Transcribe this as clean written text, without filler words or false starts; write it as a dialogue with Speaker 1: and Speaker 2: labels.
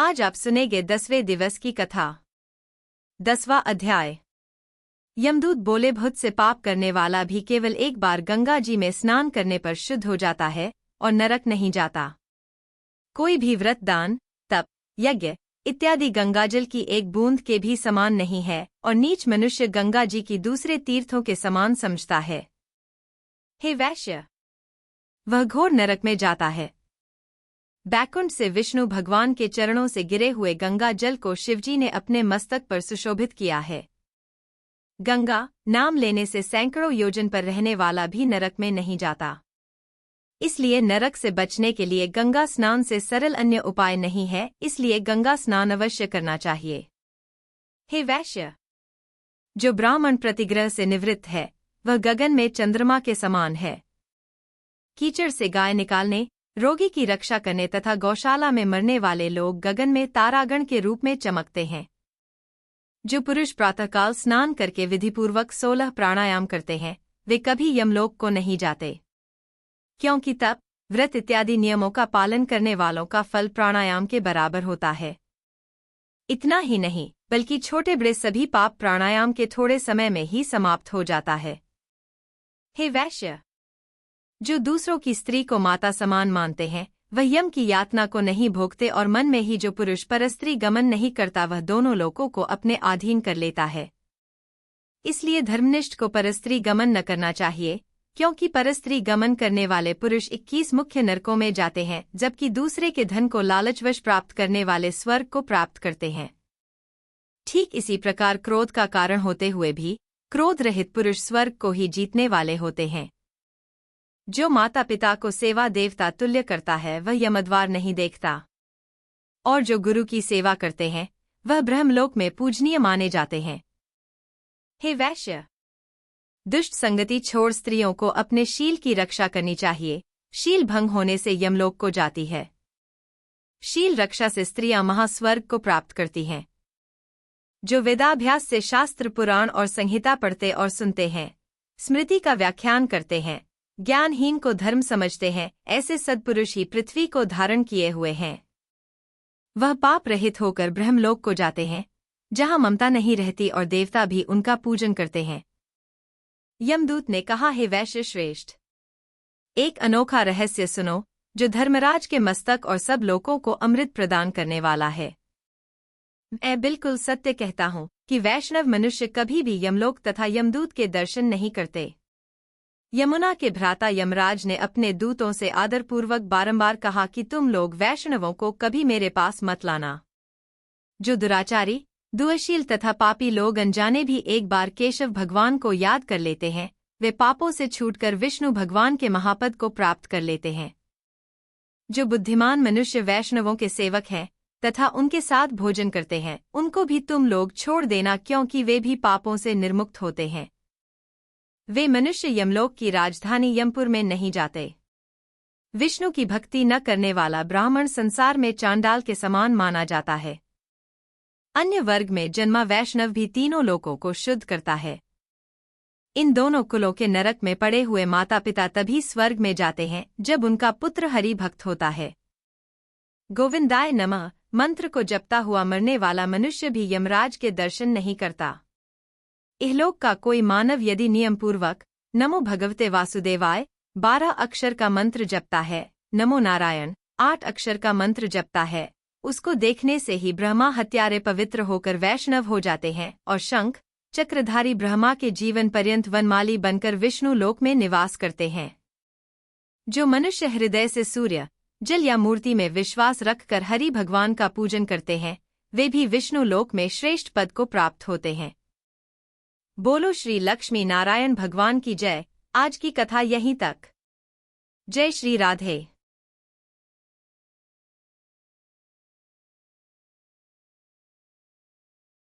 Speaker 1: आज आप सुनेंगे 10वें दिवस की कथा। 10वां अध्याय। यमदूत बोले, भूत से पाप करने वाला भी केवल एक बार गंगा जी में स्नान करने पर शुद्ध हो जाता है और नरक नहीं जाता। कोई भी व्रत, दान, तप, यज्ञ इत्यादि गंगाजल की एक बूंद के भी समान नहीं है और नीच मनुष्य गंगा जी की दूसरे तीर्थों के समान समझता है। हे वैश्य, वह घोर नरक में जाता है। बैकुंठ से विष्णु भगवान के चरणों से गिरे हुए गंगा जल को शिवजी ने अपने मस्तक पर सुशोभित किया है। गंगा नाम लेने से सैकड़ों योजन पर रहने वाला भी नरक में नहीं जाता। इसलिए नरक से बचने के लिए गंगा स्नान से सरल अन्य उपाय नहीं है, इसलिए गंगा स्नान अवश्य करना चाहिए। हे वैश्य, जो ब्राह्मण प्रतिग्रह से निवृत्त है वह गगन में चंद्रमा के समान है। कीचड़ से गाय निकालने, रोगी की रक्षा करने तथा गौशाला में मरने वाले लोग गगन में तारागण के रूप में चमकते हैं। जो पुरुष प्रातःकाल स्नान करके विधिपूर्वक 16 प्राणायाम करते हैं वे कभी यमलोक को नहीं जाते, क्योंकि तप, व्रत इत्यादि नियमों का पालन करने वालों का फल प्राणायाम के बराबर होता है। इतना ही नहीं बल्कि छोटे बड़े सभी पाप प्राणायाम के थोड़े समय में ही समाप्त हो जाता है। हे वैश्य, जो दूसरों की स्त्री को माता समान मानते हैं वह यम की यातना को नहीं भोगते और मन में ही जो पुरुष परस्त्री गमन नहीं करता वह दोनों लोकों को अपने अधीन कर लेता है। इसलिए धर्मनिष्ठ को परस्त्री गमन न करना चाहिए, क्योंकि परस्त्री गमन करने वाले पुरुष 21 मुख्य नरकों में जाते हैं, जबकि दूसरे के धन को लालचवश प्राप्त करने वाले स्वर्ग को प्राप्त करते हैं। ठीक इसी प्रकार क्रोध का कारण होते हुए भी क्रोध रहित पुरुष स्वर्ग को ही जीतने वाले होते हैं। जो माता पिता को सेवा देवता तुल्य करता है वह यमद्वार नहीं देखता, और जो गुरु की सेवा करते हैं वह ब्रह्मलोक में पूजनीय माने जाते हैं। हे वैश्य, दुष्ट संगति छोड़ स्त्रियों को अपने शील की रक्षा करनी चाहिए। शील भंग होने से यमलोक को जाती है। शील रक्षा से स्त्रियां महास्वर्ग को प्राप्त करती हैं। जो वेदाभ्यास से शास्त्र, पुराण और संहिता पढ़ते और सुनते हैं, स्मृति का व्याख्यान करते हैं, ज्ञानहीन को धर्म समझते हैं, ऐसे सद्पुरुष ही पृथ्वी को धारण किए हुए हैं। वह पाप रहित होकर ब्रह्मलोक को जाते हैं, जहां ममता नहीं रहती और देवता भी उनका पूजन करते हैं। यमदूत ने कहा, हे वैश्य श्रेष्ठ, एक अनोखा रहस्य सुनो जो धर्मराज के मस्तक और सब लोगों को अमृत प्रदान करने वाला है। मैं बिल्कुल सत्य कहता हूँ कि वैष्णव मनुष्य कभी भी यमलोक तथा यमदूत के दर्शन नहीं करते। यमुना के भ्राता यमराज ने अपने दूतों से आदरपूर्वक बारंबार कहा कि तुम लोग वैष्णवों को कभी मेरे पास मत लाना। जो दुराचारी, दुअशील तथा पापी लोग अनजाने भी एक बार केशव भगवान को याद कर लेते हैं वे पापों से छूटकर विष्णु भगवान के महापद को प्राप्त कर लेते हैं। जो बुद्धिमान मनुष्य वैष्णवों के सेवक हैं तथा उनके साथ भोजन करते हैं उनको भी तुम लोग छोड़ देना, क्योंकि वे भी पापों से निर्मुक्त होते हैं। वे मनुष्य यमलोक की राजधानी यमपुर में नहीं जाते। विष्णु की भक्ति न करने वाला ब्राह्मण संसार में चांडाल के समान माना जाता है। अन्य वर्ग में जन्मा वैष्णव भी तीनों लोकों को शुद्ध करता है। इन दोनों कुलों के नरक में पड़े हुए माता पिता तभी स्वर्ग में जाते हैं जब उनका पुत्र हरि भक्त होता है। गोविंदाय नमः मंत्र को जपता हुआ मरने वाला मनुष्य भी यमराज के दर्शन नहीं करता। इहलोक का कोई मानव यदि नियमपूर्वक नमो भगवते वासुदेवाय 12 अक्षर का मंत्र जपता है, नमो नारायण 8 अक्षर का मंत्र जपता है, उसको देखने से ही ब्रह्मा हत्यारे पवित्र होकर वैष्णव हो जाते हैं और शंख चक्रधारी ब्रह्मा के जीवन पर्यंत वनमाली बनकर विष्णु लोक में निवास करते हैं। जो मनुष्य हृदय से सूर्य, जल या मूर्ति में विश्वास रखकर हरि भगवान का पूजन करते हैं वे भी विष्णु लोक में श्रेष्ठ पद को प्राप्त होते हैं। बोलो श्री लक्ष्मी नारायण भगवान की जय। आज की कथा यहीं तक। जय श्री राधे।